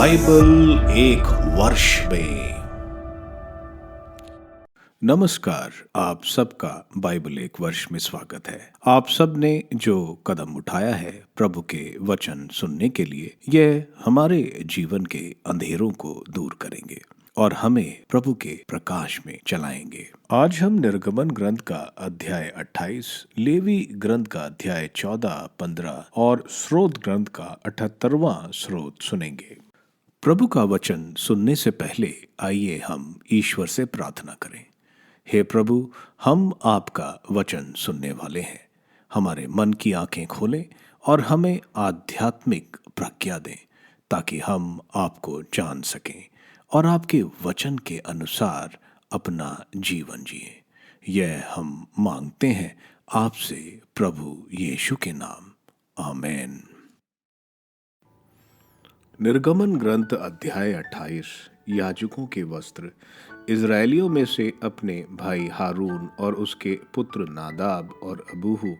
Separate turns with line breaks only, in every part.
Bible एक वर्ष में। नमस्कार, आप सबका बाइबल एक वर्ष में स्वागत है। आप सब ने जो कदम उठाया है प्रभु के वचन सुनने के लिए, यह हमारे जीवन के अंधेरों को दूर करेंगे और हमें प्रभु के प्रकाश में चलाएंगे। आज हम निर्गमन ग्रंथ का अध्याय 28, लेवी ग्रंथ का अध्याय 14, 15 और स्रोत ग्रंथ का 78वां स्रोत सुनेंगे। प्रभु का वचन सुनने से पहले आइए हम ईश्वर से प्रार्थना करें। हे प्रभु, हम आपका वचन सुनने वाले हैं। हमारे मन की आंखें खोलें और हमें आध्यात्मिक प्रज्ञा दें ताकि हम आपको जान सकें और आपके वचन के अनुसार अपना जीवन जिए। यह हम मांगते हैं आपसे प्रभु यीशु के नाम, आमीन। निर्गमन ग्रंथ अध्याय 28। याजकों के वस्त्र। इजरायलियों में से अपने भाई हारून और उसके पुत्र नादाब और अबूहू,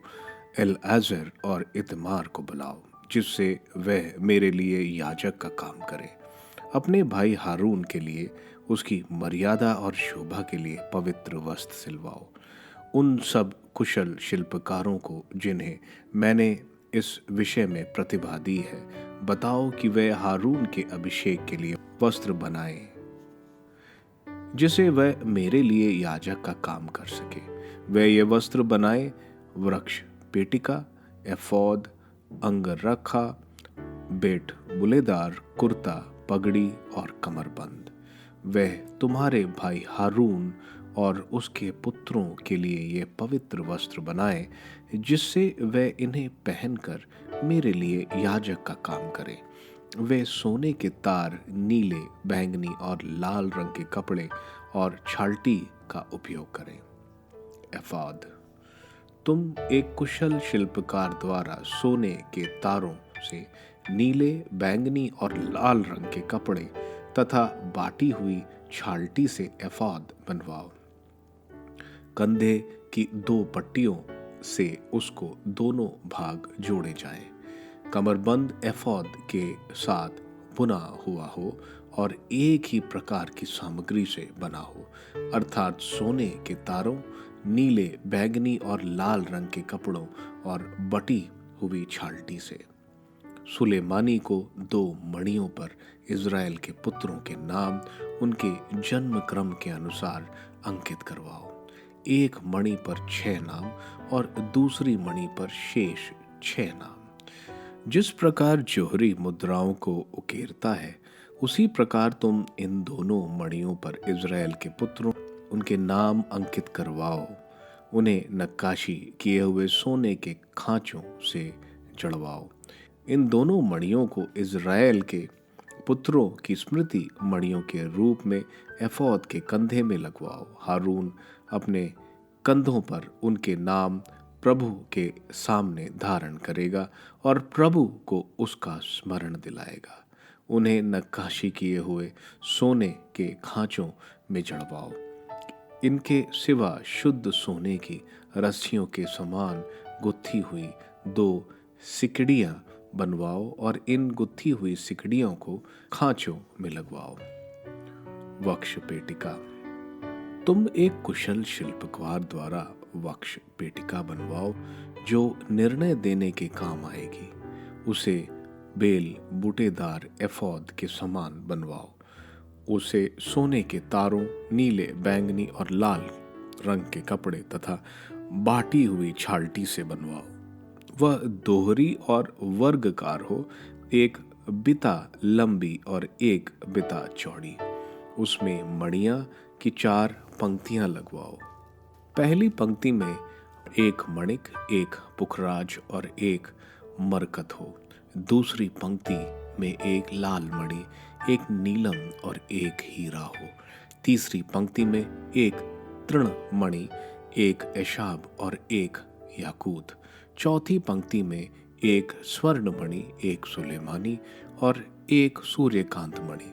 एलआजर और इतमार को बुलाओ, जिससे वह मेरे लिए याजक का काम करे। अपने भाई हारून के लिए उसकी मर्यादा और शोभा के लिए पवित्र वस्त्र सिलवाओ। उन सब कुशल शिल्पकारों को जिन्हें मैंने इस विषय में प्रतिभा दी है, बताओ कि वे हारून के अभिषेक के लिए वस्त्र बनाएं, जिसे वह मेरे लिए याजक का काम कर सके। वे ये वस्त्र बनाए वृक्ष पेटिका, एफोद, अंगरखा, बेट बुलेदार, कुर्ता, पगड़ी और कमरबंद। वह तुम्हारे भाई हारून और उसके पुत्रों के लिए ये पवित्र वस्त्र बनाए, जिससे वे इन्हें पहनकर मेरे लिए याजक का काम करें। वे सोने के तार, नीले, बैंगनी और लाल रंग के कपड़े और छाल्टी का उपयोग करें। एफोद। तुम एक कुशल शिल्पकार द्वारा सोने के तारों से नीले, बैंगनी और लाल रंग के कपड़े तथा बाटी हुई छाल्टी से एफोद बनवाओ। कंधे की 2 पट्टियों से उसको दोनों भाग जोड़े जाएं। कमरबंद एफोद के साथ बुना हुआ हो और एक ही प्रकार की सामग्री से बना हो, अर्थात सोने के तारों, नीले, बैंगनी और लाल रंग के कपड़ों और बटी हुई छाल्टी से। सुलेमानी को 2 मणियों पर इज़राइल के पुत्रों के नाम उनके जन्म क्रम के अनुसार अंकित करवाओ। एक मणि पर 6 नाम और दूसरी मणि पर शेष 6 नाम। जिस प्रकार जोहरी मुद्राओं को उकेरता है, उसी प्रकार तुम इन दोनों मणियों पर इज़राइल के पुत्रों उनके नाम अंकित करवाओ। उन्हें नक्काशी किए हुए सोने के खांचों से जड़वाओ। इन दोनों मणियों को इज़राइल के पुत्रों की स्मृति मणियों के रूप में एफोद के कंधे में लगवाओ। हारून अपने कंधों पर उनके नाम प्रभु के सामने धारण करेगा और प्रभु को उसका स्मरण दिलाएगा। उन्हें नक्काशी किए हुए सोने के खांचों में जड़वाओ। इनके सिवा शुद्ध सोने की रस्सियों के समान गुत्थी हुई 2 सिकड़ियां बनवाओ और इन गुत्थी हुई सिकड़ियों को खांचों में लगवाओ। वक्ष पेटिका। तुम एक कुशल शिल्पकार द्वारा वक्ष पेटिका बनवाओ, जो निर्णय देने के काम आएगी। उसे बेल बूटेदार एफोद के समान बनवाओ। उसे सोने के तारों, नीले, बैंगनी और लाल रंग के कपड़े तथा बाटी हुई छाल्टी से बनवाओ। वह दोहरी और वर्गकार हो, एक बिता लंबी और एक बिता चौड़ी। उसमें मणियां की 4 पंक्तियां लगवाओ। पहली पंक्ति में एक मणिक, एक पुखराज और एक मरकत हो। दूसरी पंक्ति में एक लाल मणि, एक नीलम और एक हीरा हो। तीसरी पंक्ति में एक तृण मणि, एक एशाब और एक याकूत। चौथी पंक्ति में एक स्वर्ण मणि, एक सुलेमानी और एक सूर्यकांत मणि।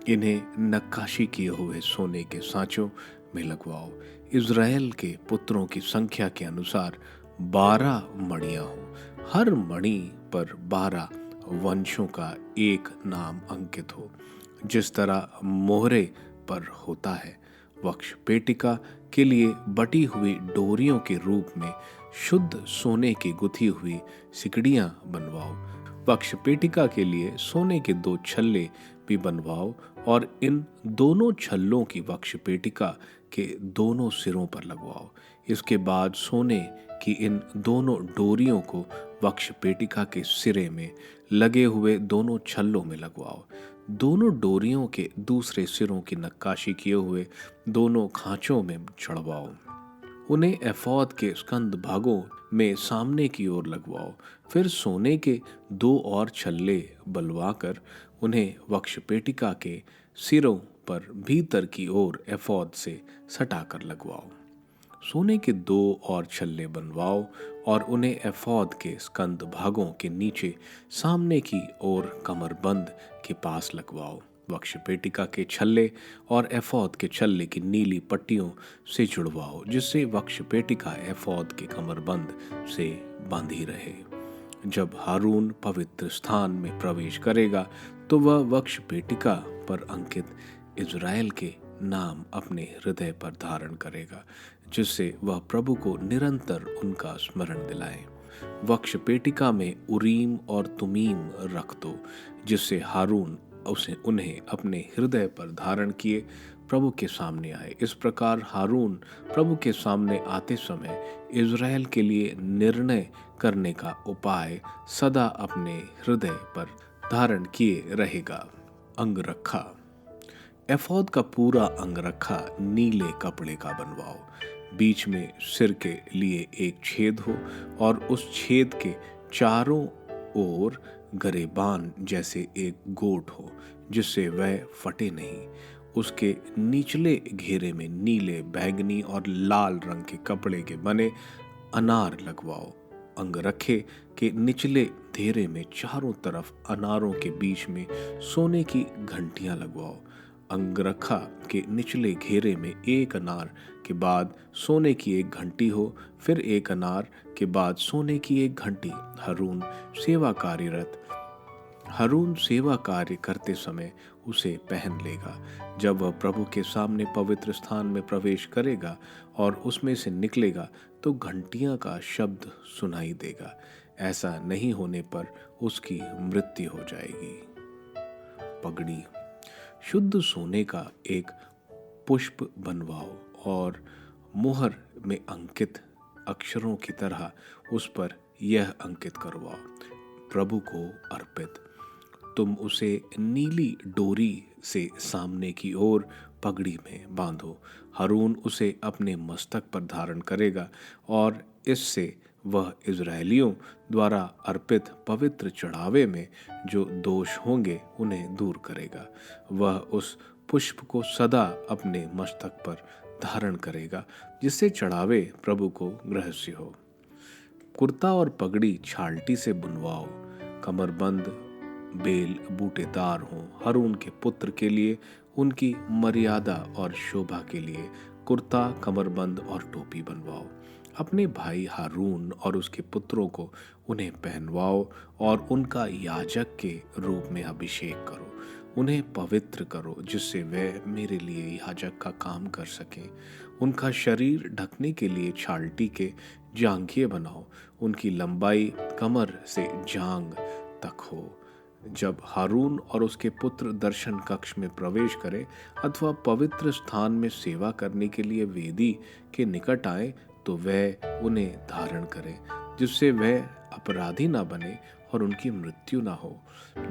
इन्हें नक्काशी किए हुए सोने के सांचों में लगवाओ। इज़राइल के पुत्रों की संख्या के अनुसार 12 मणियां हों। हर मणि पर 12 वंशों का एक नाम अंकित हो, जिस तरह मोहरे पर होता है। वक्ष पेटिका के लिए बटी हुई डोरियों के रूप में शुद्ध सोने की गुथी हुई सिकड़ियां बनवाओ। वक्ष पेटिका के लिए सोने के 2 छल्ले भी बनवाओ और इन दोनों छल्लों की वक्ष पेटिका के दोनों सिरों पर लगवाओ। इसके बाद सोने की इन दोनों डोरियों को वक्ष पेटिका के सिरे में लगे हुए दोनों छल्लों में लगवाओ। दोनों डोरियों के दूसरे सिरों की नक्काशी किए हुए दोनों खांचों में चढ़वाओ। उन्हें एफोद के स्कंद भागों में सामने की ओर लगवाओ। फिर सोने के 2 और छल्ले बलवाकर उन्हें वक्ष पेटिका के सिरों पर भीतर की ओर एफोद से सटाकर लगवाओ। सोने के 2 और छल्ले बनवाओ और उन्हें एफोद के स्कंद भागों के नीचे सामने की ओर कमरबंद के पास लगवाओ। वक्ष पेटिका के छल्ले और एफोद के छल्ले की नीली पट्टियों से जुड़वाओ, जिससे वक्ष पेटिका एफोद के कमरबंद से बांधी रहे। जब हारून पवित्र स्थान में प्रवेश करेगा तो वह वक्ष पेटिका पर अंकित इज़राइल के नाम अपने हृदय पर धारण करेगा, जिससे वह प्रभु को निरंतर उनका स्मरण दिलाए। वक्ष पेटिका में उरीम और तुमीम रख दो, जिससे हारून उन्हें अपने हृदय पर धारण किए प्रभु के सामने आए। इस प्रकार हारून प्रभु के सामने आते समय इज़राइल के लिए निर्णय करने का उपाय सदा अपने हृदय पर धारण किए रहेगा। अंगरखा। एफोद का पूरा अंगरखा नीले कपड़े का बनवाओ। बीच में सिर के लिए एक छेद हो और उस छेद के चारों ओर गरेबान जैसे एक गोट हो, जिससे वह फटे नहीं। उसके निचले घेरे में नीले, बैंगनी और लाल रंग के कपड़े के बने अनार लगवाओ। अंगरखे के निचले घेरे में चारों तरफ अनारों के बीच में सोने की घंटियां लगवाओ। अंगरखा के निचले घेरे में एक अनार के बाद सोने की एक घंटी हो, फिर एक अनार के बाद सोने की एक घंटी। हारून सेवा कार्य करते समय उसे पहन लेगा। जब वह प्रभु के सामने पवित्र स्थान में प्रवेश करेगा और उसमें से निकलेगा तो घंटियां का शब्द सुनाई देगा। ऐसा नहीं होने पर उसकी मृत्यु हो जाएगी। पगड़ी। शुद्ध सोने का एक पुष्प बनवाओ और मुहर में अंकित अक्षरों की तरह उस पर यह अंकित करवाओ, प्रभु को अर्पित। तुम उसे नीली डोरी से सामने की ओर पगड़ी में बांधो। हारून उसे अपने मस्तक पर धारण करेगा और इससे वह इज़राइलियों द्वारा अर्पित पवित्र चढ़ावे में जो दोष होंगे उन्हें दूर करेगा। वह उस पुष्प को सदा अपने मस्तक पर धारण करेगा, जिससे चढ़ावे प्रभु को ग्रहस्य हो। कुर्ता और पगड़ी छालटी से बुनवाओ। कमरबंद बेल बूटेदार हों। हारून के पुत्र के लिए उनकी मर्यादा और शोभा के लिए कुर्ता, कमरबंद और टोपी बनवाओ। अपने भाई हारून और उसके पुत्रों को उन्हें पहनवाओ और उनका याजक के रूप में अभिषेक करो। उन्हें पवित्र करो, जिससे वे मेरे लिए याजक का काम कर सकें। उनका शरीर ढकने के लिए छालटी के जांघिए बनाओ। उनकी लंबाई कमर से जांघ तक हो। जब हारून और उसके पुत्र दर्शन कक्ष में प्रवेश करें अथवा पवित्र स्थान में सेवा करने के लिए वेदी के निकट आए तो वह उन्हें धारण करें, जिससे वह अपराधी ना बने और उनकी मृत्यु ना हो।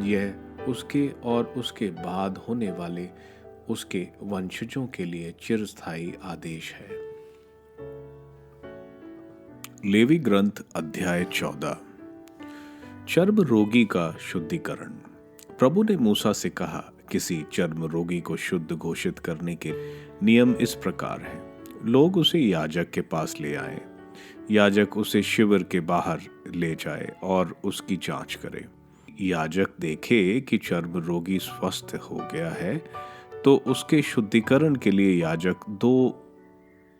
यह उसके और उसके बाद होने वाले उसके वंशजों के लिए चिरस्थायी आदेश है। लेवी ग्रंथ अध्याय 14। चर्म रोगी का शुद्धिकरण। प्रभु ने मूसा से कहा, किसी चर्म रोगी को शुद्ध घोषित करने के नियम इस प्रकार है। लोग उसे याजक के पास ले आए। याजक उसे शिविर के बाहर ले जाए और उसकी जांच करे। याजक देखे कि चर्म रोगी स्वस्थ हो गया है तो उसके शुद्धिकरण के लिए याजक 2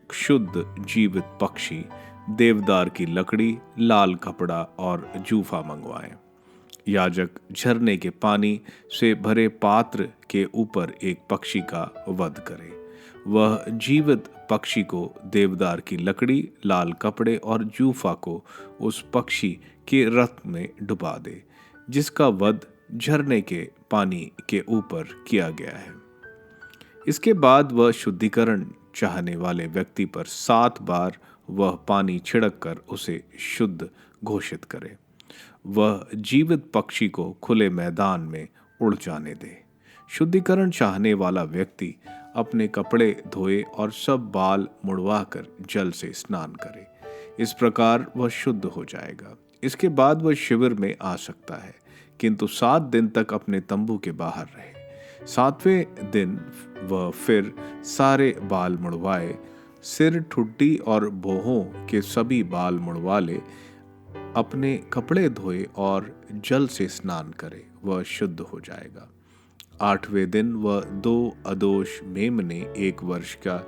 शुद्ध जीवित पक्षी, देवदार की लकड़ी, लाल कपड़ा और जूफा मंगवाए। याजक झरने के पानी से भरे पात्र के ऊपर एक पक्षी का वध करे। वह जीवित पक्षी को देवदार की लकड़ी, लाल कपड़े और जूफा को उस पक्षी के रक्त में डुबा दे जिसका वध झरने के पानी के ऊपर किया गया है। इसके बाद वह शुद्धिकरण चाहने वाले व्यक्ति पर 7 बार वह पानी छिड़क कर उसे शुद्ध घोषित करे। वह जीवित पक्षी को खुले मैदान में उड़ जाने दे। शुद्धिकरण चाहने वाला व्यक्ति अपने कपड़े धोए और सब बाल मुड़वाकर जल से स्नान करे। इस प्रकार वह शुद्ध हो जाएगा। इसके बाद वह शिविर में आ सकता है, किंतु 7 दिन तक अपने तंबू के बाहर रहे। 7वें दिन वह फिर सारे बाल मुड़वाए, सिर, ठुड्डी और भौहों के सभी बाल मुड़वा ले, अपने कपड़े धोए और जल से स्नान करे। वह शुद्ध हो जाएगा। 8वें दिन वह 2 अदोष मेमने, 1 वर्ष का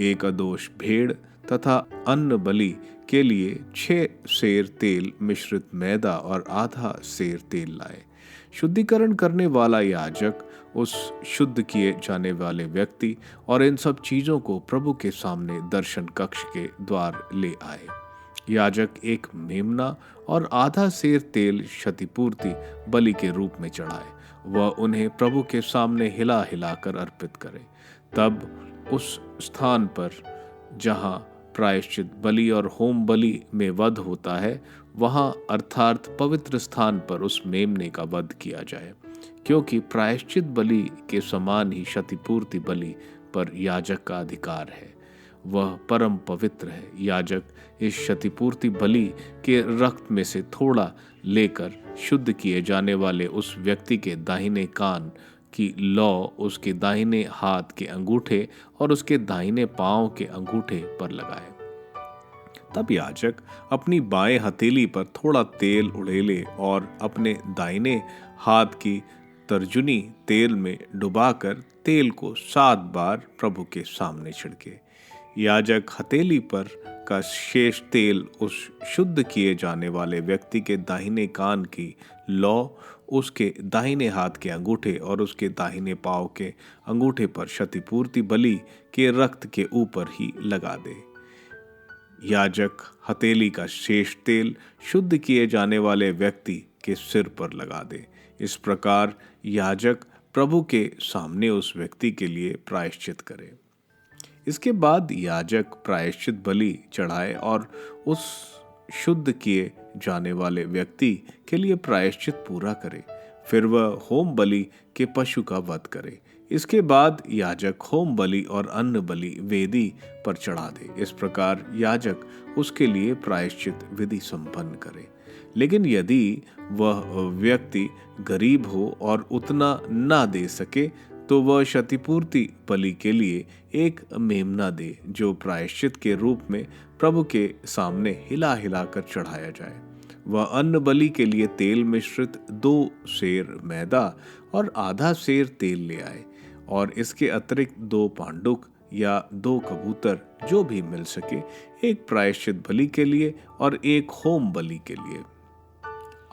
1 अदोष भेड़ तथा अन्न बलि के लिए 6 सेर तेल मिश्रित मैदा और आधा सेर तेल लाए। शुद्धिकरण करने वाला याजक उस शुद्ध किए जाने वाले व्यक्ति और इन सब चीजों को प्रभु के सामने दर्शन कक्ष के द्वार ले आए। याजक एक मेमना और आधा सेर तेल क्षतिपूर्ति बलि के रूप में चढ़ाए। वह उन्हें प्रभु के सामने हिला हिलाकर अर्पित करे। तब उस स्थान पर जहां प्रायश्चित बलि और होम बलि में वध होता है, वहां अर्थात पवित्र स्थान पर उस मेमने का वध किया जाए, क्योंकि प्रायश्चित बलि के समान ही क्षतिपूर्ति बलि पर याजक का अधिकार है। वह परम पवित्र है। याजक इस क्षतिपूर्ति बलि के रक्त में से थोड़ा लेकर शुद्ध किए जाने वाले उस व्यक्ति के दाहिने कान की लौ, उसके दाहिने हाथ के अंगूठे और उसके दाहिने पांव के अंगूठे पर लगाए। तब याजक अपनी बाएं हथेली पर थोड़ा तेल उड़ेले और अपने दाहिने हाथ की तर्जुनी तेल में डुबाकर तेल को 7 बार प्रभु के सामने छिड़के। याजक हथेली पर का शेष तेल उस शुद्ध किए जाने वाले व्यक्ति के दाहिने कान की लौ, उसके दाहिने हाथ के अंगूठे और उसके दाहिने पांव के अंगूठे पर क्षतिपूर्ति बलि के रक्त के ऊपर ही लगा दे। याजक हथेली का शेष तेल शुद्ध किए जाने वाले व्यक्ति के सिर पर लगा दे। इस प्रकार याजक प्रभु के सामने उस व्यक्ति के लिए प्रायश्चित करे। इसके बाद याजक प्रायश्चित बलि चढ़ाए और उस शुद्ध किए जाने वाले व्यक्ति के लिए प्रायश्चित पूरा करे। फिर वह होम बलि के पशु का वध करे। इसके बाद याजक होम बलि और अन्न बलि वेदी पर चढ़ा दे। इस प्रकार याजक उसके लिए प्रायश्चित विधि संपन्न करे। लेकिन यदि वह व्यक्ति गरीब हो और उतना ना दे सके, तो वह क्षतिपूर्ति बलि के लिए एक मेमना दे, जो प्रायश्चित के रूप में प्रभु के सामने हिला हिलाकर चढ़ाया जाए। वह अन्न बलि के लिए तेल मिश्रित 2 सेर मैदा और आधा सेर तेल ले आए, और इसके अतिरिक्त 2 पांडुक या 2 कबूतर जो भी मिल सके, एक प्रायश्चित बलि के लिए और एक होम बलि के लिए।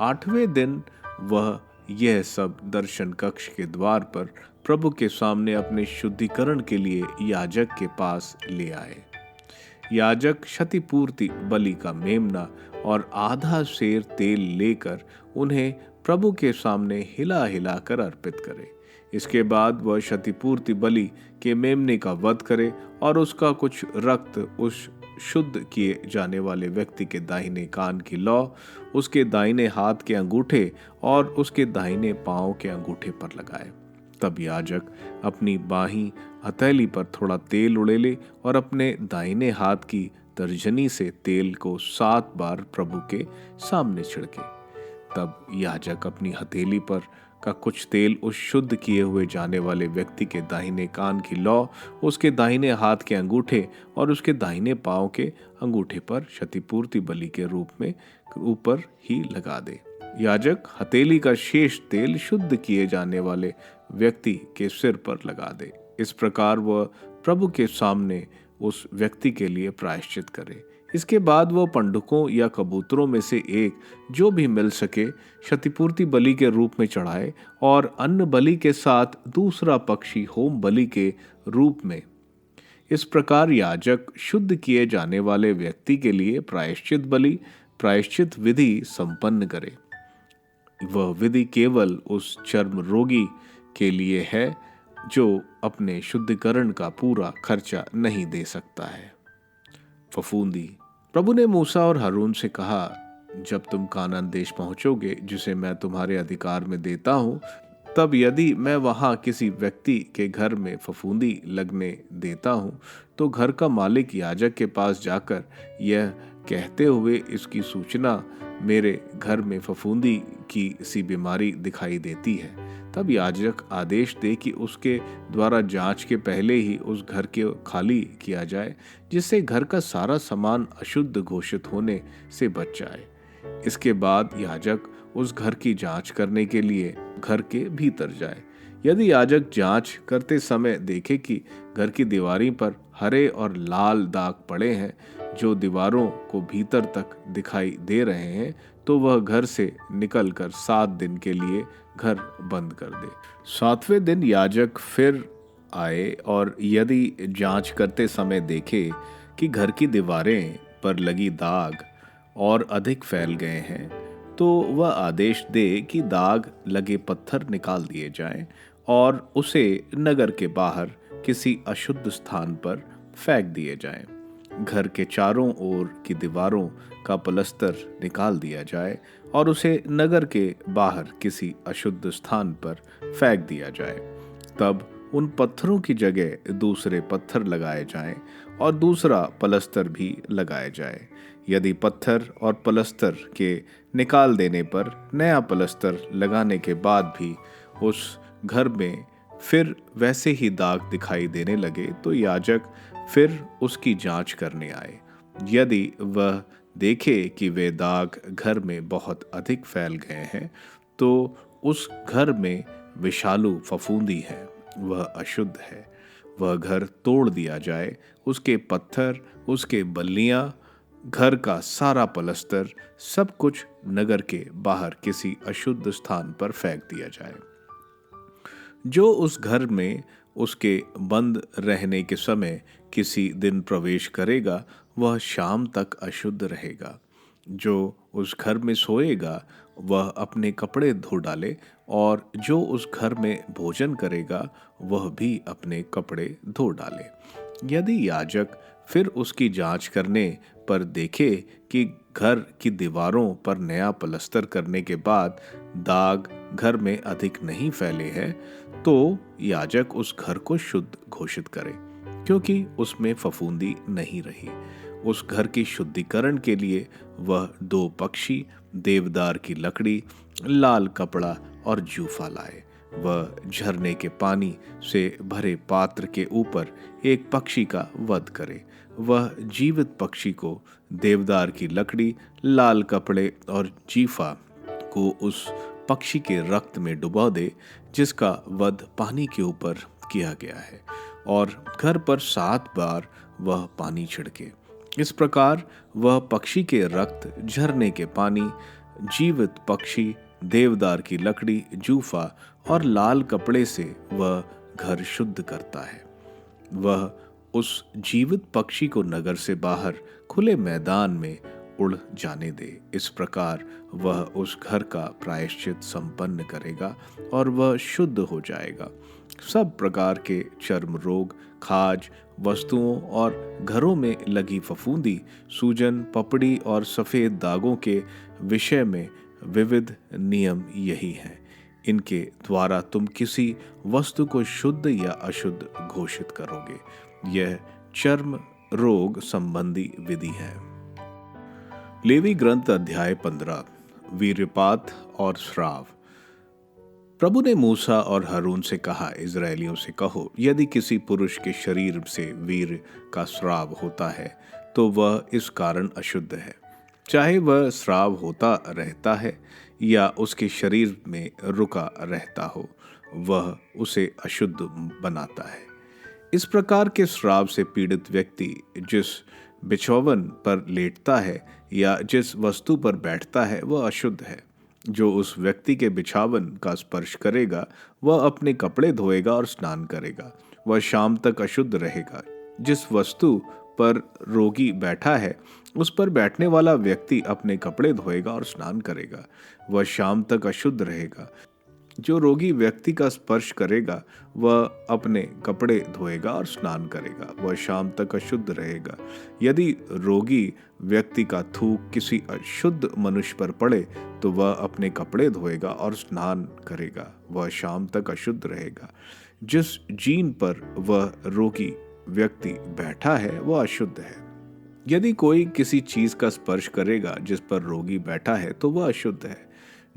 8वें दिन वह यह सब दर्शन कक्ष के द्वार पर प्रभु के सामने अपने शुद्धिकरण के लिए याजक के पास ले आए। याजक क्षतिपूर्ति बलि का मेमना और आधा सेर तेल लेकर उन्हें प्रभु के सामने हिला हिलाकर अर्पित करे। इसके बाद वह क्षतिपूर्ति बलि के मेमने का वध करे और उसका कुछ रक्त उस शुद्ध किए जाने वाले व्यक्ति के दाहिने कान की लौ, उसके दाहिने हाथ के अंगूठे और उसके दाहिने पांव के अंगूठे पर लगाए। तब याजक अपनी बाहीं हथेली पर थोड़ा तेल उड़ेले और अपने दाहिने हाथ की तर्जनी से तेल को 7 बार प्रभु के सामने छिड़के। तब याजक अपनी हथेली पर का कुछ तेल उस शुद्ध किए हुए जाने वाले व्यक्ति के दाहिने कान की लौ, उसके दाहिने हाथ के अंगूठे और उसके दाहिने पांव के अंगूठे पर क्षतिपूर्ति बलि के रूप में ऊपर ही लगा दे। याजक हथेली का शेष तेल शुद्ध किए जाने वाले व्यक्ति के सिर पर लगा दे। इस प्रकार वह प्रभु के सामने उस व्यक्ति के लिए प्रायश्चित करे। इसके बाद वह पंडुकों या कबूतरों में से एक जो भी मिल सके क्षतिपूर्ति बलि के रूप में चढ़ाए और अन्न बलि के साथ दूसरा पक्षी होम बलि के रूप में। इस प्रकार याजक शुद्ध किए जाने वाले व्यक्ति के लिए प्रायश्चित विधि संपन्न करे। वह विधि केवल उस चर्म रोगी के लिए है जो अपने शुद्धिकरण का पूरा खर्चा नहीं दे सकता है। फफूंदी। प्रभु ने मूसा और हारून से कहा, जब तुम कानान देश पहुंचोगे जिसे मैं तुम्हारे अधिकार में देता हूं, तब यदि मैं वहां किसी व्यक्ति के घर में फफूंदी लगने देता हूं, तो घर का मालिक याजक के पास जाकर यह कहते हुए इसकी सूचना, मेरे घर में फफूंदी की सी बीमारी दिखाई देती है, तब याजक आदेश दे कि उसके द्वारा जांच के पहले ही उस घर को खाली किया जाए, जिससे घर का सारा सामान अशुद्ध घोषित होने से बच जाए। इसके बाद याजक उस घर की जांच करने के लिए घर के भीतर जाए। यदि याजक जांच करते समय देखे कि घर की दीवारों पर हरे और लाल दाग पड़े हैं जो दीवारों को भीतर तक दिखाई दे रहे हैं, तो वह घर से निकलकर 7 दिन के लिए घर बंद कर दे। 7वें दिन याजक फिर आए और यदि जांच करते समय देखे कि घर की दीवारें पर लगी दाग और अधिक फैल गए हैं, तो वह आदेश दे कि दाग लगे पत्थर निकाल दिए जाएं और उसे नगर के बाहर किसी अशुद्ध स्थान पर फेंक दिए जाएं। घर के चारों ओर की दीवारों का पलस्तर निकाल दिया जाए और उसे नगर के बाहर किसी अशुद्ध स्थान पर फेंक दिया जाए। तब उन पत्थरों की जगह दूसरे पत्थर लगाए जाएं और दूसरा पलस्तर भी लगाया जाए। यदि पत्थर और पलस्तर के निकाल देने पर नया पलस्तर लगाने के बाद भी उस घर में फिर वैसे ही दाग दिखाई देने लगे, तो याजक फिर उसकी जांच करने आए। यदि वह देखे कि वे दाग घर में बहुत अधिक फैल गए हैं, तो उस घर में विषालु फफूंदी है, वह अशुद्ध है। वह घर तोड़ दिया जाए, उसके पत्थर, उसके बल्लियां, घर का सारा पलस्तर, सब कुछ नगर के बाहर किसी अशुद्ध स्थान पर फेंक दिया जाए। जो उस घर में उसके बंद रहने के समय किसी दिन प्रवेश करेगा, वह शाम तक अशुद्ध रहेगा। जो उस घर में सोएगा, वह अपने कपड़े धो डाले, और जो उस घर में भोजन करेगा, वह भी अपने कपड़े धो डाले। यदि याजक फिर उसकी जांच करने पर देखे कि घर की दीवारों पर नया पलस्तर करने के बाद दाग घर में अधिक नहीं फैले हैं, तो याजक उस घर को शुद्ध घोषित करे, क्योंकि उसमें फफूंदी नहीं रही। उस घर की शुद्धिकरण के लिए वह 2 पक्षी, देवदार की लकड़ी, लाल कपड़ा और जूफा लाए। वह झरने के पानी से भरे पात्र के ऊपर एक पक्षी का वध करे। वह जीवित पक्षी को देवदार की लकड़ी, लाल कपड़े और जीफा को उस पक्षी के रक्त में डुबा दे जिसका वध पानी के ऊपर किया गया है, और घर पर 7 बार वह पानी छिड़के। इस प्रकार वह पक्षी के रक्त, झरने के पानी, जीवित पक्षी, देवदार की लकड़ी, जूफा और लाल कपड़े से वह घर शुद्ध करता है। वह उस जीवित पक्षी को नगर से बाहर खुले मैदान में उड़ जाने दे। इस प्रकार वह उस घर का प्रायश्चित संपन्न करेगा और वह शुद्ध हो जाएगा। सब प्रकार के चर्म रोग, खाज वस्तुओं और घरों में लगी फफूंदी, सूजन, पपड़ी और सफेद दागों के विषय में विविध नियम यही हैं। इनके द्वारा तुम किसी वस्तु को शुद्ध या अशुद्ध घोषित करोगे। यह चर्म रोग संबंधी विधि है। लेवी ग्रंथ अध्याय 15। वीर्यपात और श्राव। प्रभु ने मूसा और हारून से कहा, इजरायलियों से कहो, यदि किसी पुरुष के शरीर से वीर का श्राव होता है तो वह इस कारण अशुद्ध है, चाहे वह श्राव होता रहता है या उसके शरीर में रुका रहता हो, वह उसे अशुद्ध बनाता है। इस प्रकार के श्राव से पीड़ित व्यक्ति जिस बिछौवन पर लेटता है या जिस वस्तु पर बैठता है वह अशुद्ध है। जो उस व्यक्ति के बिछावन का स्पर्श करेगा वह अपने कपड़े धोएगा और स्नान करेगा, वह शाम तक अशुद्ध रहेगा। जिस वस्तु पर रोगी बैठा है उस पर बैठने वाला व्यक्ति अपने कपड़े धोएगा और स्नान करेगा, वह शाम तक अशुद्ध रहेगा। जो रोगी व्यक्ति का स्पर्श करेगा वह अपने कपड़े धोएगा और स्नान करेगा, वह शाम तक अशुद्ध रहेगा। यदि रोगी व्यक्ति का थूक किसी अशुद्ध मनुष्य पर पड़े तो वह अपने कपड़े धोएगा और स्नान करेगा, वह शाम तक अशुद्ध रहेगा। जिस जीन पर वह रोगी व्यक्ति बैठा है वह अशुद्ध है। यदि कोई किसी चीज का स्पर्श करेगा जिस पर रोगी बैठा है तो वह अशुद्ध है।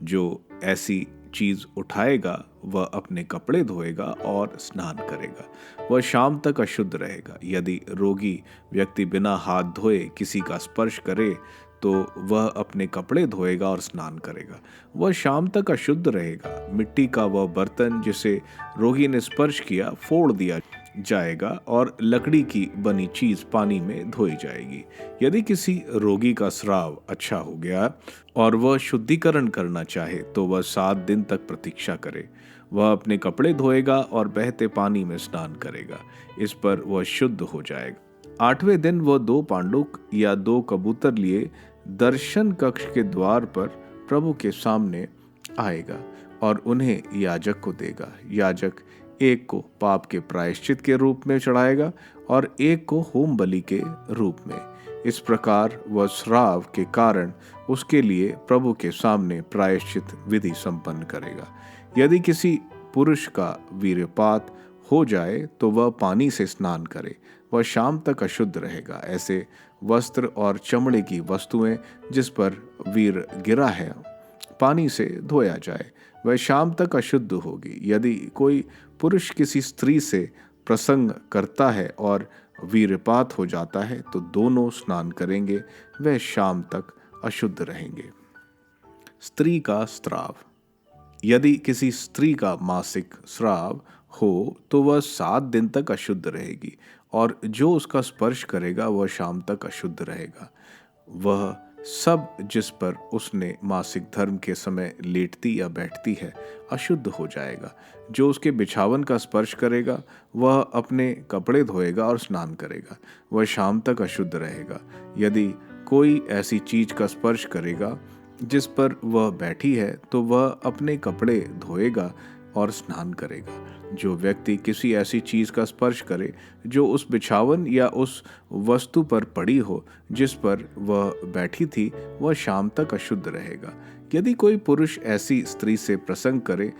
जो ऐसी चीज उठाएगा वह अपने कपड़े धोएगा और स्नान करेगा, वह शाम तक अशुद्ध रहेगा। यदि रोगी व्यक्ति बिना हाथ धोए किसी का स्पर्श करे तो वह अपने कपड़े धोएगा और स्नान करेगा, वह शाम तक अशुद्ध रहेगा। मिट्टी का वह बर्तन जिसे रोगी ने स्पर्श किया फोड़ दिया जाएगा और लकड़ी की बनी चीज पानी में धोई जाएगी। यदि किसी रोगी का स्राव अच्छा हो गया और वह शुद्धिकरण करना चाहे तो वह 7 दिन तक प्रतीक्षा करे, वह अपने कपड़े धोएगा और बहते पानी में स्नान करेगा, इस पर वह शुद्ध हो जाएगा। 8वें दिन वह 2 पांडुक या 2 कबूतर लिए दर्शन कक्ष के द्वार पर प्रभु के सामने आएगा और उन्हें याजक को देगा। याजक एक को पाप के प्रायश्चित के रूप में चढ़ाएगा और एक को होम बलि के रूप में। इस प्रकार वह श्राव के कारण उसके लिए प्रभु के सामने प्रायश्चित विधि संपन्न करेगा। यदि किसी पुरुष का वीर्यपात हो जाए तो वह पानी से स्नान करे, वह शाम तक अशुद्ध रहेगा। ऐसे वस्त्र और चमड़े की वस्तुएं जिस पर वीर गिरा है पानी से धोया जाए, वह शाम तक अशुद्ध होगी। यदि कोई पुरुष किसी स्त्री से प्रसंग करता है और वीर्यपात हो जाता है तो दोनों स्नान करेंगे, वह शाम तक अशुद्ध रहेंगे। स्त्री का स्राव। यदि किसी स्त्री का मासिक स्राव हो तो वह 7 दिन तक अशुद्ध रहेगी और जो उसका स्पर्श करेगा वह शाम तक अशुद्ध रहेगा। वह सब जिस पर उसने मासिक धर्म के समय लेटती या बैठती है अशुद्ध हो जाएगा। जो उसके बिछावन का स्पर्श करेगा वह अपने कपड़े धोएगा और स्नान करेगा, वह शाम तक अशुद्ध रहेगा। यदि कोई ऐसी चीज का स्पर्श करेगा जिस पर वह बैठी है तो वह अपने कपड़े धोएगा और स्नान करेगा। जो व्यक्ति किसी ऐसी चीज का स्पर्श करे जो उस बिछावन या उस वस्तु पर पड़ी हो जिस पर वह बैठी थी वह शाम तक अशुद्ध रहेगा। यदि कोई पुरुष ऐसी स्त्री से प्रसंग करे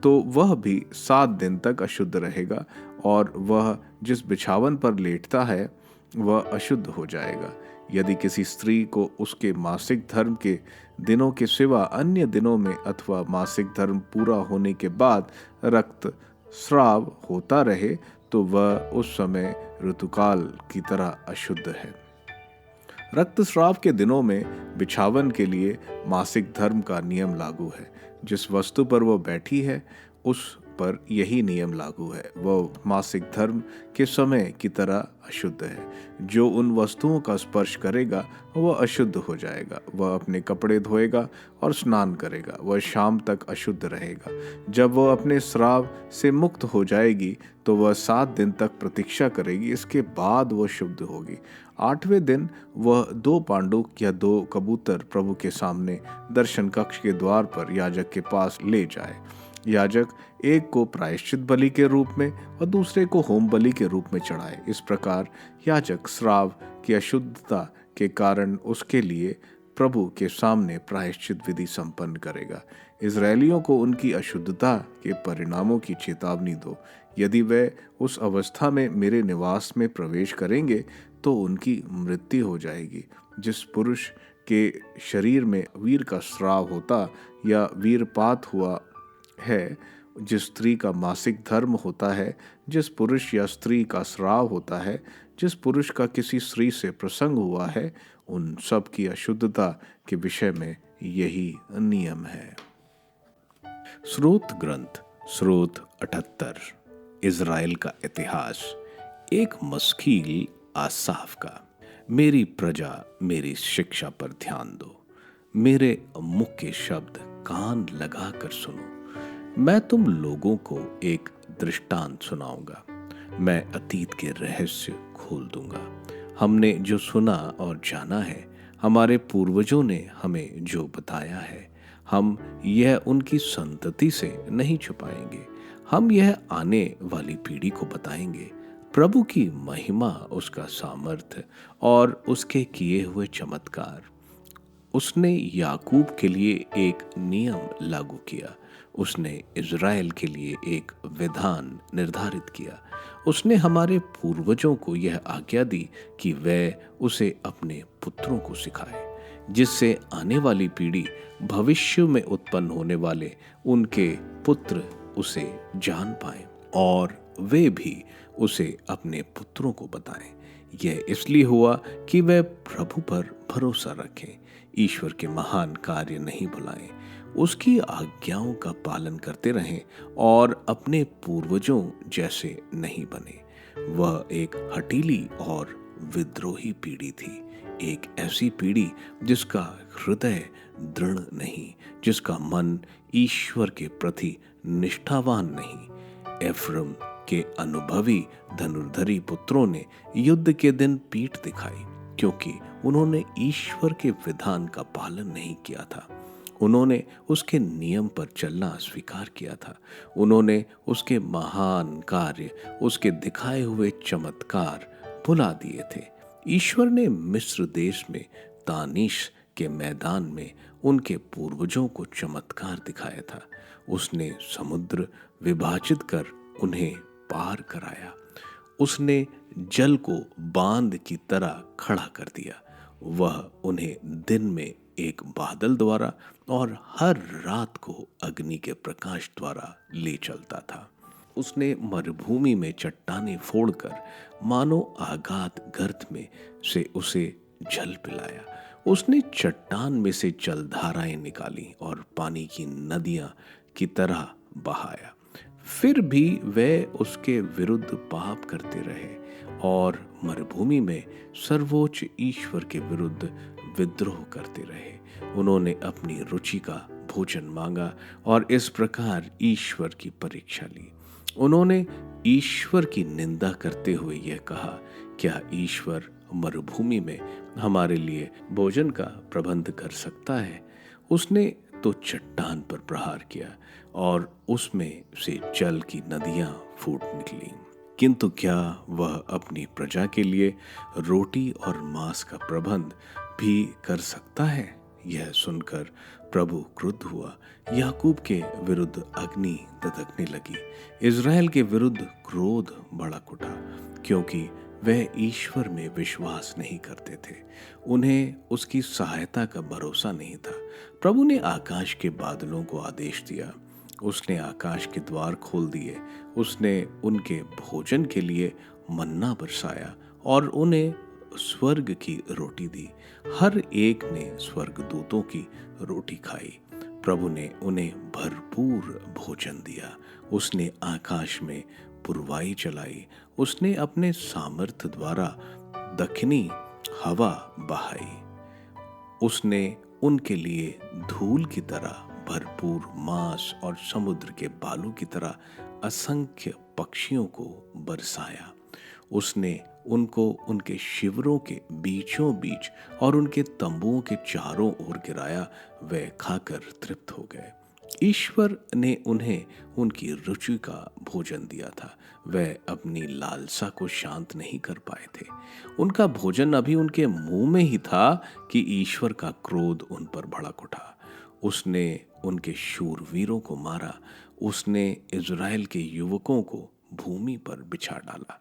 तो वह भी 7 दिन तक अशुद्ध रहेगा और वह जिस बिछावन पर लेटता है वह अशुद्ध हो जाएगा। यदि किसी स्त्री को उसके मासिक धर्म के दिनों के सिवा अन्य दिनों में अथवा मासिक धर्म पूरा होने के बाद रक्त स्राव होता रहे तो वह उस समय ऋतुकाल की तरह अशुद्ध है। रक्तस्राव के दिनों में बिछावन के लिए मासिक धर्म का नियम लागू है। जिस वस्तु पर वह बैठी है उस पर यही नियम लागू है, वह मासिक धर्म के समय की तरह अशुद्ध है। जो उन वस्तुओं का स्पर्श करेगा वह अशुद्ध हो जाएगा, वह अपने कपड़े धोएगा और स्नान करेगा, वह शाम तक अशुद्ध रहेगा। जब वह अपने स्राव से मुक्त हो जाएगी तो वह 7 दिन तक प्रतीक्षा करेगी, इसके बाद वह शुद्ध होगी। 8वें दिन वह 2 पांडुक या 2 कबूतर प्रभु के सामने दर्शन कक्ष के द्वार पर याजक के पास ले जाए। याजक एक को प्रायश्चित बलि के रूप में और दूसरे को होम बलि के रूप में चढ़ाए। इस प्रकार याजक श्राव की अशुद्धता के कारण उसके लिए प्रभु के सामने प्रायश्चित विधि संपन्न करेगा। इजरायलियों को उनकी अशुद्धता के परिणामों की चेतावनी दो। यदि वे उस अवस्था में मेरे निवास में प्रवेश करेंगे तो उनकी मृत्यु हो जाएगी। जिस पुरुष के शरीर में वीर का स्राव होता या वीरपात हुआ है, जिस स्त्री का मासिक धर्म होता है, जिस पुरुष या स्त्री का स्राव होता है, जिस पुरुष का किसी स्त्री से प्रसंग हुआ है, उन सब की अशुद्धता के विषय में यही नियम है। स्रोत ग्रंथ स्रोत 78 इज़राइल का इतिहास। एक मस्कील आसाफ का, मेरी प्रजा मेरी शिक्षा पर ध्यान दो, मेरे मुख के शब्द कान लगा कर सुनो। मैं तुम लोगों को एक दृष्टांत सुनाऊंगा, मैं अतीत के रहस्य खोल दूंगा। हमने जो सुना और जाना है, हमारे पूर्वजों ने हमें जो बताया है, हम यह उनकी संतति से नहीं छुपाएंगे। हम यह आने वाली पीढ़ी को बताएंगे, प्रभु की महिमा, उसका सामर्थ्य और उसके किए हुए चमत्कार। उसने याकूब के लिए एक नियम लागू किया, उसने इज़राइल के लिए एक विधान निर्धारित किया। उसने हमारे पूर्वजों को यह आज्ञा दी कि वह उसे अपने पुत्रों को सिखाए, जिससे आने वाली पीढ़ी, भविष्य में उत्पन्न होने वाले उनके पुत्र उसे जान पाए और वे भी उसे अपने पुत्रों को बताएं। यह इसलिए हुआ कि वह प्रभु पर भरोसा रखें, ईश्वर के महान कार्य नहीं भुलाएं, उसकी आज्ञाओं का पालन करते रहें और अपने पूर्वजों जैसे नहीं बने। वह एक हठीली और विद्रोही पीढ़ी थी, एक ऐसी पीढ़ी जिसका हृदय दृढ़ नहीं, जिसका मन ईश्वर के प्रति निष्ठावान नहीं। एफ्रम के अनुभवी धनुर्धरी पुत्रों ने युद्ध के दिन पीठ दिखाई, क्योंकि उन्होंने ईश्वर के विधान का पालन नहीं किया था। उन्होंने उसके नियम पर चलना स्वीकार किया था। उन्होंने उसके महान कार्य, उसके दिखाए हुए चमत्कार भुला दिए थे। ईश्वर ने मिस्र देश में तानीश के मैदान में उनके पूर्वजों को चमत्कार दिखाया था। उसने समुद्र विभाजित कर उन्हें पार कराया। उसने जल को बांध की तरह खड़ा कर दिया। वह उन्हें दिन में एक बादल द्वारा और हर रात को अग्नि के प्रकाश द्वारा ले चलता था। उसने मरुभूमि में चट्टानें फोड़कर मानो आगाध गर्त में से उसे जल पिलाया। उसने चट्टान में से जलधाराएं निकाली और पानी की नदियां की तरह बहाया। फिर भी वे उसके विरुद्ध पाप करते रहे और मरुभूमि में सर्वोच्च ईश्वर के विरुद्ध विद्रोह करते रहे। उन्होंने अपनी रुचि का भोजन मांगा और इस प्रकार ईश्वर की परीक्षा ली। उन्होंने ईश्वर की निंदा करते हुए यह कहा, क्या ईश्वर मरुभूमि में हमारे लिए भोजन का प्रबंध कर सकता है? उसने तो चट्टान पर प्रहार किया और उसमें से जल की नदियां फूट निकली, किंतु क्या वह अपनी प्रजा के लिए रोटी और मांस का प्रबंध भी कर सकता है? यह सुनकर प्रभु क्रुद्ध हुआ। याकूब के विरुद्ध अग्नि धधकने लगी, इज़राइल के विरुद्ध क्रोध भड़क उठा, क्योंकि वह ईश्वर में विश्वास नहीं करते थे। उन्हें उसकी सहायता का भरोसा नहीं था। प्रभु ने आकाश के बादलों को आदेश दिया, उसने आकाश के द्वार खोल दिए, उसने उनके भोजन के लिए मन्ना बरसाया और उन्हें स्वर्ग की रोटी दी। हर एक ने स्वर्गदूतों की रोटी खाई। प्रभु ने उन्हें भरपूर भोजन दिया। उसने आकाश में पुरवाई चलाई, उसने अपने सामर्थ्य द्वारा दक्षिणी हवा बहाई। उसने उनके लिए धूल की तरह भरपूर मांस और समुद्र के बालू की तरह असंख्य पक्षियों को बरसाया। उसने उनको उनके शिविरों के बीचों बीच और उनके तंबुओं के चारों ओर गिराया। वे खाकर तृप्त हो गए। ईश्वर ने उन्हें उनकी रुचि का भोजन दिया था। वह अपनी लालसा को शांत नहीं कर पाए थे। उनका भोजन अभी उनके मुंह में ही था कि ईश्वर का क्रोध उन पर भड़क उठा। उसने उनके शूरवीरों को मारा। उसने इज़राइल के युवकों को भूमि पर बिछा डाला।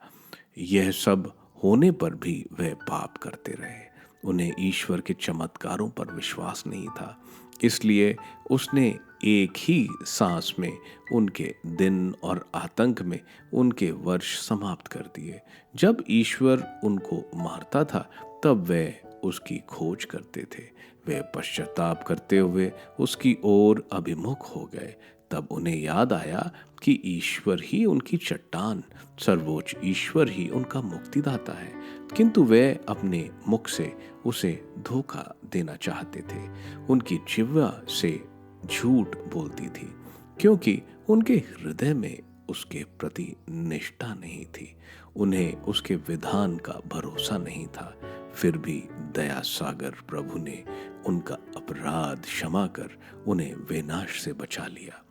यह सब होने पर भी वे पाप करते रहे। उन्हें ईश्वर के चमत्कारों पर विश्वास नहीं था, इसलिए उसने एक ही सांस में उनके दिन और आतंक में उनके वर्ष समाप्त कर दिए। जब ईश्वर उनको मारता था तब वे उसकी खोज करते थे। वे पश्चाताप करते हुए उसकी ओर अभिमुख हो गए। तब उन्हें याद आया कि ईश्वर ही उनकी चट्टान, सर्वोच्च ईश्वर ही उनका मुक्तिदाता है, किंतु वे अपने मुख से उसे धोखा देना चाहते थे। उनकी जिह्वा से झूठ बोलती थी, क्योंकि उनके हृदय में उसके प्रति निष्ठा नहीं थी। उन्हें उसके विधान का भरोसा नहीं था। फिर भी दया सागर प्रभु ने उनका अपराध क्षमा कर उन्हें विनाश से बचा लिया।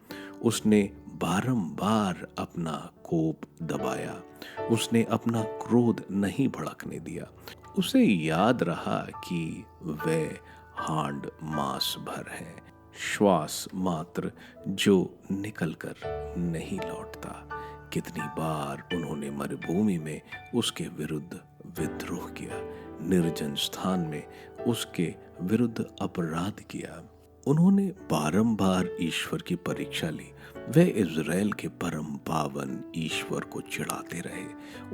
उसने बारंबार अपना कोप दबाया, उसने अपना क्रोध नहीं भड़कने दिया। उसे याद रहा कि वे हांड मास भर हैं, श्वास मात्र जो निकल कर नहीं लौटता। कितनी बार उन्होंने मरुभूमि में उसके विरुद्ध विद्रोह किया, निर्जन स्थान में उसके विरुद्ध अपराध किया। उन्होंने बारंबार ईश्वर की परीक्षा ली। वे इज़राइल के परम पावन ईश्वर को चिढ़ाते रहे।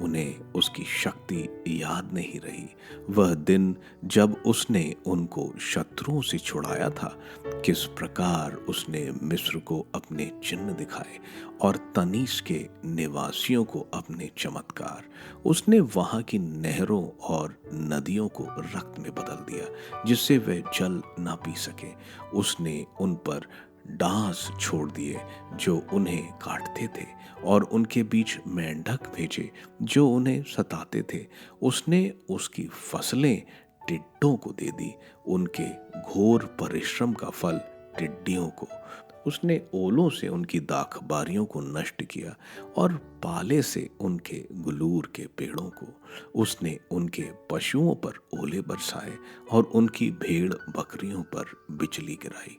उन्हें उसकी शक्ति याद नहीं रही। वह दिन जब उसने उनको शत्रुओं से छुड़ाया था, किस प्रकार उसने मिस्र को अपने चिन्ह दिखाए और तनीस के निवासियों को अपने चमत्कार। उसने वहां की नहरों और नदियों को रक्त में बदल दिया, जिससे वे जल ना पी सके। उसने उन पर डांस छोड़ दिए जो उन्हें काटते थे, और उनके बीच मेंढक भेजे जो उन्हें सताते थे। उसने उसकी फसलें टिड्डों को दे दी, उनके घोर परिश्रम का फल टिड्डियों को। उसने ओलों से उनकी दाखबारियों को नष्ट किया और पाले से उनके गुलूर के पेड़ों को। उसने उनके पशुओं पर ओले बरसाए और उनकी भेड़ बकरियों पर बिजली गिराई।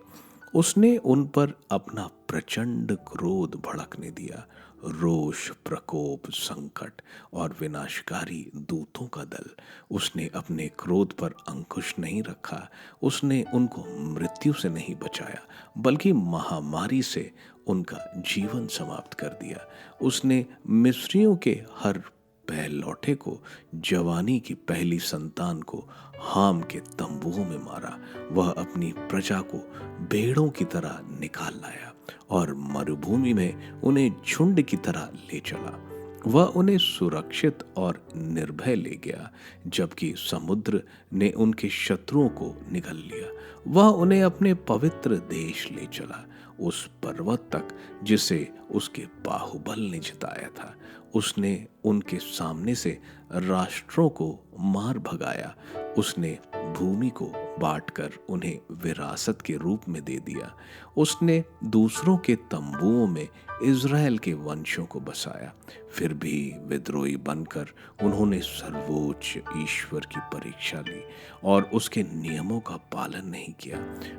उसने उन पर अपना प्रचंड क्रोध भड़कने दिया, रोष, प्रकोप, संकट और विनाशकारी दूतों का दल। उसने अपने क्रोध पर अंकुश नहीं रखा। उसने उनको मृत्यु से नहीं बचाया, बल्कि महामारी से उनका जीवन समाप्त कर दिया। उसने मिस्रियों के हर पहलौठे को, जवानी की पहली संतान को हाम के तंबुओं में मारा। वह अपनी प्रजा को भेड़ों की तरह निकाल लाया और मरुभूमि में उन्हें झुंड की तरह ले चला। वह उन्हें सुरक्षित और निर्भय ले गया, जबकि समुद्र ने उनके शत्रुओं को निगल लिया। वह उन्हें अपने पवित्र देश ले चला, उस पर्वत तक जिसे उसके बाहुबल ने जिताया था। उसने उनके सामने से राष्ट्रों को मार भगाया। उसने भूमि को बांटकर उन्हें विरासत के रूप में दे दिया। उसने दूसरों के तंबुओं में इज़राइल के वंशों को बसाया। फिर भी विद्रोही बनकर उन्होंने सर्वोच्च ईश्वर की परीक्षा ली और उसके नियमों का पालन नहीं किया।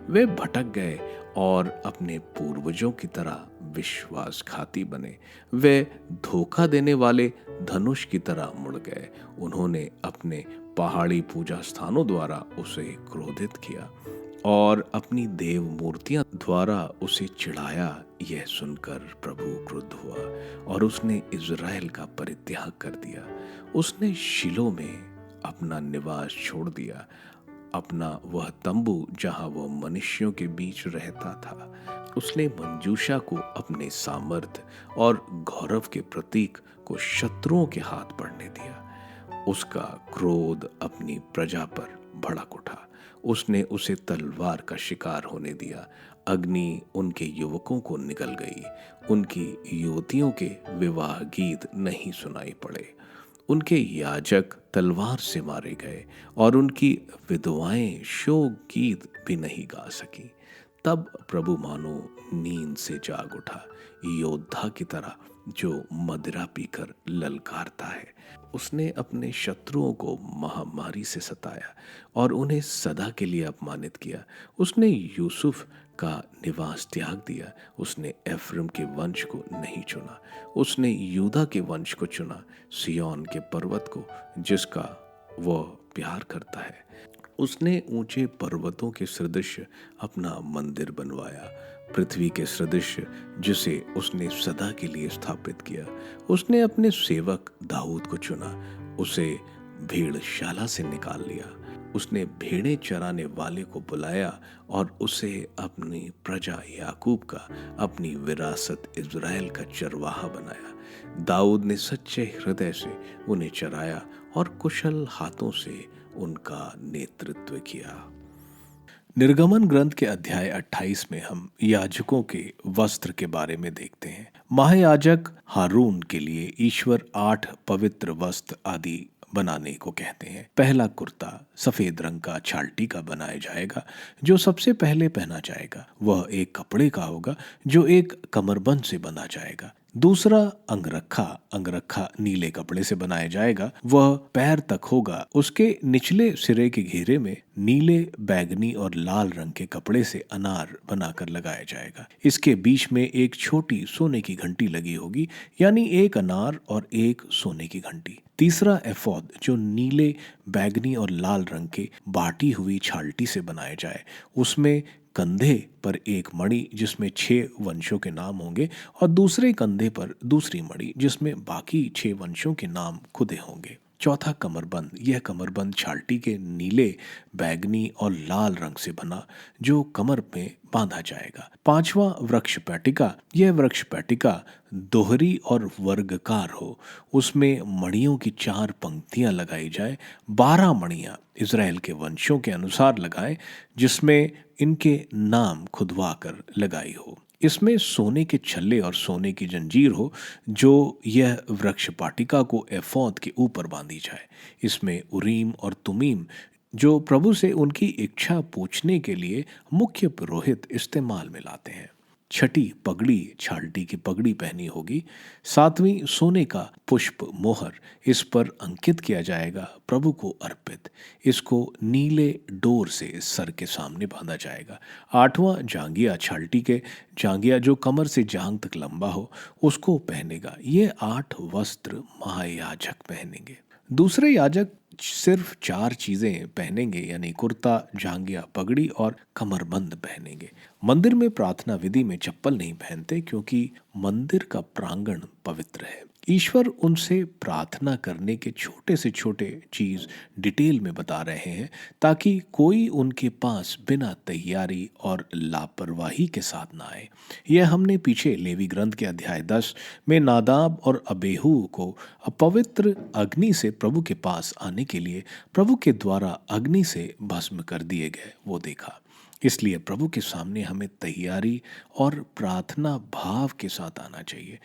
वे भटक गए और अपने पूर्वजों की तरह विश्वासघाती बने। वे धोखा देने वाले धनुष की तरह मुड़ गए। उन्होंने अपने पहाड़ी पूजा स्थानों द्वारा उसे क्रोधित किया और अपनी देव मूर्तियां द्वारा उसे चिढ़ाया। यह सुनकर प्रभु क्रुद्ध हुआ और उसने इज़राइल का परित्याग कर दिया। उसने शिलो में अपना निवास छोड़ दिया, अपना वह तंबू जहां वह मनुष्यों के बीच रहता था। उसने मंजूषा को अपने सामर्थ्य और गौरव के प्रतीक को शत्रुओं के हाथ पड़ने दिया। उसका क्रोध अपनी प्रजा पर भड़क उठा। उसने उसे तलवार का शिकार होने दिया। अग्नि उनके युवकों को निगल गई। उनकी युवतियों के विवाह गीत नहीं सुनाई पड़े। उनके याजक तलवार से मारे गए और उनकी विधवाएं शोक गीत भी नहीं गा सकी। तब प्रभु मानो नींद से जाग उठा, योद्धा की तरह जो मदिरा पीकर ललकारता है। उसने अपने शत्रुओं को महामारी से सताया और उन्हें सदा के लिए अपमानित किया। उसने यूसुफ का निवास त्याग दिया। उसने एफ्रम के वंश को नहीं चुना। उसने यूदा के वंश को चुना, सिय्योन के पर्वत को जिसका वह प्यार करता है। उसने ऊंचे पर्वतों के सदृश अपना मंदिर बनवाया, पृथ्वी के सदृश जिसे उसने सदा के लिए स्थापित किया। उसने अपने सेवक दाऊद को चुना, उसे भेड़शाला से निकाल लिया। उसने भेड़ें चराने वाले को बुलाया और उसे अपनी प्रजा याकूब का, अपनी विरासत इज़राइल का चरवाहा बनाया। दाऊद ने सच्चे हृदय से उन्हें चराया और कुशल हाथों से उनका नेतृत्व किया। निर्गमन ग्रंथ के अध्याय 28 में हम याजकों के वस्त्र के बारे में देखते हैं। महायाजक हारून के लिए ईश्वर 8 पवित्र वस्त्र आदि बनाने को कहते हैं। पहला कुर्ता सफेद रंग का छाल्टी का बनाया जाएगा, जो सबसे पहले पहना जाएगा। वह एक कपड़े का होगा जो एक कमरबंद से बंधा जाएगा। दूसरा अंगरखा अंगरखा नीले कपड़े से बनाया जाएगा, वह पैर तक होगा। उसके निचले सिरे के घेरे में नीले, बैगनी और लाल रंग के कपड़े से अनार बनाकर लगाया जाएगा। इसके बीच में एक छोटी सोने की घंटी लगी होगी, यानी एक अनार और एक सोने की घंटी। तीसरा एफोद जो नीले, बैगनी और लाल रंग के बाटी हुई छाल्टी से बनाया जाए, उसमें कंधे पर एक मणि जिसमें 6 वंशों के नाम होंगे और दूसरे कंधे पर दूसरी मणि जिसमें बाकी 6 वंशों के नाम खुदे होंगे। चौथा कमरबंद, यह कमरबंद छाल्टी के नीले, बैगनी और लाल रंग से बना जो कमर में बांधा जाएगा। पांचवा वृक्ष पैटिका, यह वृक्ष पैटिका दोहरी और वर्गकार हो, उसमें मणियों की 4 पंक्तियां लगाई जाए। 12 मणियां इज़राइल के वंशों के अनुसार लगाएं, जिसमें इनके नाम खुदवा कर लगाई हो। इसमें सोने के छल्ले और सोने की जंजीर हो, जो यह वृक्ष पाटिका को एफोद के ऊपर बांधी जाए। इसमें उरीम और तुमीम जो प्रभु से उनकी इच्छा पूछने के लिए मुख्य पुरोहित इस्तेमाल में लाते हैं। छठी पगड़ी छाल्टी की पगड़ी पहनी होगी। सातवीं सोने का पुष्प मोहर, इस पर अंकित किया जाएगा प्रभु को अर्पित। इसको नीले डोर से सर के सामने बांधा जाएगा। आठवां जांगिया छाल्टी के जांगिया जो कमर से जांग तक लंबा हो, उसको पहनेगा। ये 8 वस्त्र महायाजक पहनेंगे। दूसरे याजक सिर्फ 4 चीजें पहनेंगे, यानी कुर्ता, जांगिया, पगड़ी और कमरबंद पहनेंगे। मंदिर में प्रार्थना विधि में चप्पल नहीं पहनते, क्योंकि मंदिर का प्रांगण पवित्र है। ईश्वर उनसे प्रार्थना करने के छोटे से छोटे चीज डिटेल में बता रहे हैं, ताकि कोई उनके पास बिना तैयारी और लापरवाही के साथ ना आए। यह हमने पीछे लेवी ग्रंथ के अध्याय 10 में नादाब और अबेहू को अपवित्र अग्नि से प्रभु के पास आने के लिए प्रभु के द्वारा अग्नि से भस्म कर दिए गए, वो देखा। इसलिए प्रभु के सामने हमें तैयारी और प्रार्थना भाव के साथ आना चाहिए।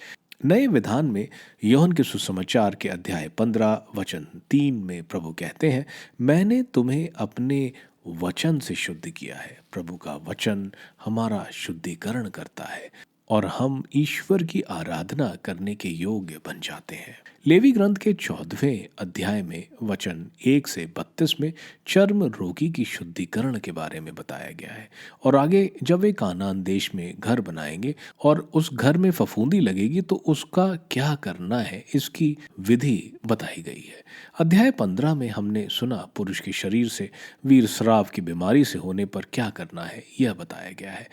नए विधान में यूहन्ना के सुसमाचार के अध्याय 15 वचन 3 में प्रभु कहते हैं, मैंने तुम्हें अपने वचन से शुद्ध किया है। प्रभु का वचन हमारा शुद्धिकरण करता है और हम ईश्वर की आराधना करने के योग्य बन जाते हैं। लेवी ग्रंथ के 14वें अध्याय में वचन 1 से 32 में चर्म रोगी की शुद्धिकरण के बारे में बताया गया है। और आगे जब वे कानान देश में घर बनाएंगे और उस घर में फफूंदी लगेगी तो उसका क्या करना है, इसकी विधि बताई गई है। अध्याय 15 में हमने सुना पुरुष के शरीर से वीरस्राव की बीमारी से होने पर क्या करना है, यह बताया गया है।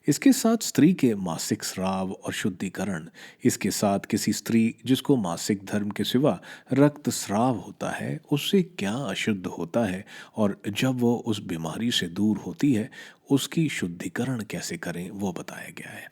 इसके साथ स्त्री के मासिक स्राव और शुद्धिकरण, इसके साथ किसी स्त्री जिसको मासिक धर्म के सिवा रक्त स्राव होता है, उससे क्या अशुद्ध होता है और जब वो उस बीमारी से दूर होती है उसकी शुद्धिकरण कैसे करें, वो बताया गया है।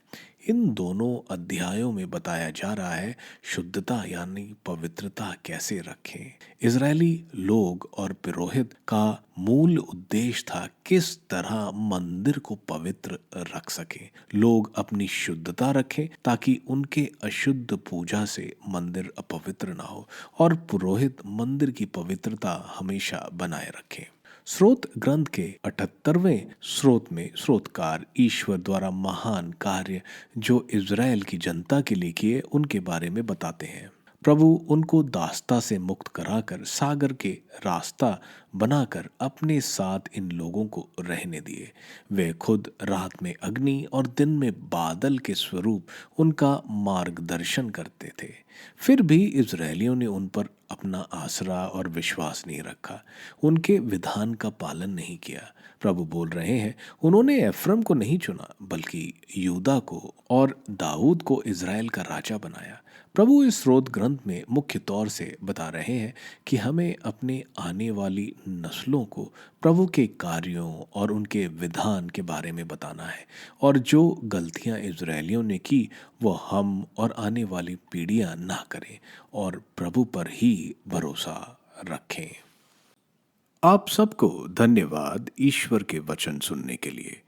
इन दोनों अध्यायों में बताया जा रहा है शुद्धता यानी पवित्रता कैसे रखें। इजरायली लोग और पुरोहित का मूल उद्देश्य था किस तरह मंदिर को पवित्र रख सके। लोग अपनी शुद्धता रखें ताकि उनके अशुद्ध पूजा से मंदिर अपवित्र ना हो और पुरोहित मंदिर की पवित्रता हमेशा बनाए रखें। स्रोत ग्रंथ के 78वें स्रोत में स्रोतकार ईश्वर द्वारा महान कार्य जो इज़राइल की जनता के लिए किए उनके बारे में बताते हैं। प्रभु उनको दास्ता से मुक्त कराकर सागर के रास्ता बनाकर अपने साथ इन लोगों को रहने दिए। वे खुद रात में अग्नि और दिन में बादल के स्वरूप उनका मार्गदर्शन करते थे। फिर भी इजरायलियों ने उन पर अपना आसरा और विश्वास नहीं रखा, उनके विधान का पालन नहीं किया। प्रभु बोल रहे हैं, उन्होंने एफ्रम को नहीं चुना बल्कि यूदा को और दाऊद को इज़राइल का राजा बनाया। प्रभु इस स्रोत ग्रंथ में मुख्य तौर से बता रहे हैं कि हमें अपने आने वाली नस्लों को प्रभु के कार्यों और उनके विधान के बारे में बताना है, और जो गलतियां इज़राइलियों ने की वो हम और आने वाली पीढ़ियां ना करें और प्रभु पर ही भरोसा रखें। आप सबको धन्यवाद ईश्वर के वचन सुनने के लिए।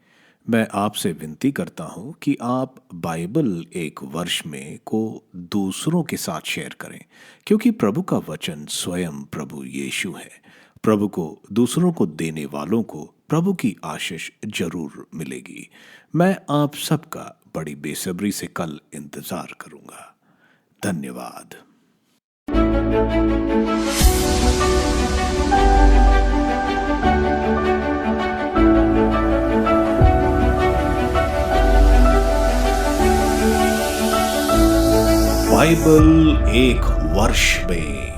मैं आपसे विनती करता हूं कि आप बाइबल एक वर्ष में को दूसरों के साथ शेयर करें, क्योंकि प्रभु का वचन स्वयं प्रभु यीशु है। प्रभु को दूसरों को देने वालों को प्रभु की आशीष जरूर मिलेगी। मैं आप सबका बड़ी बेसब्री से कल इंतजार करूंगा। धन्यवाद। बाइबल एक वर्ष में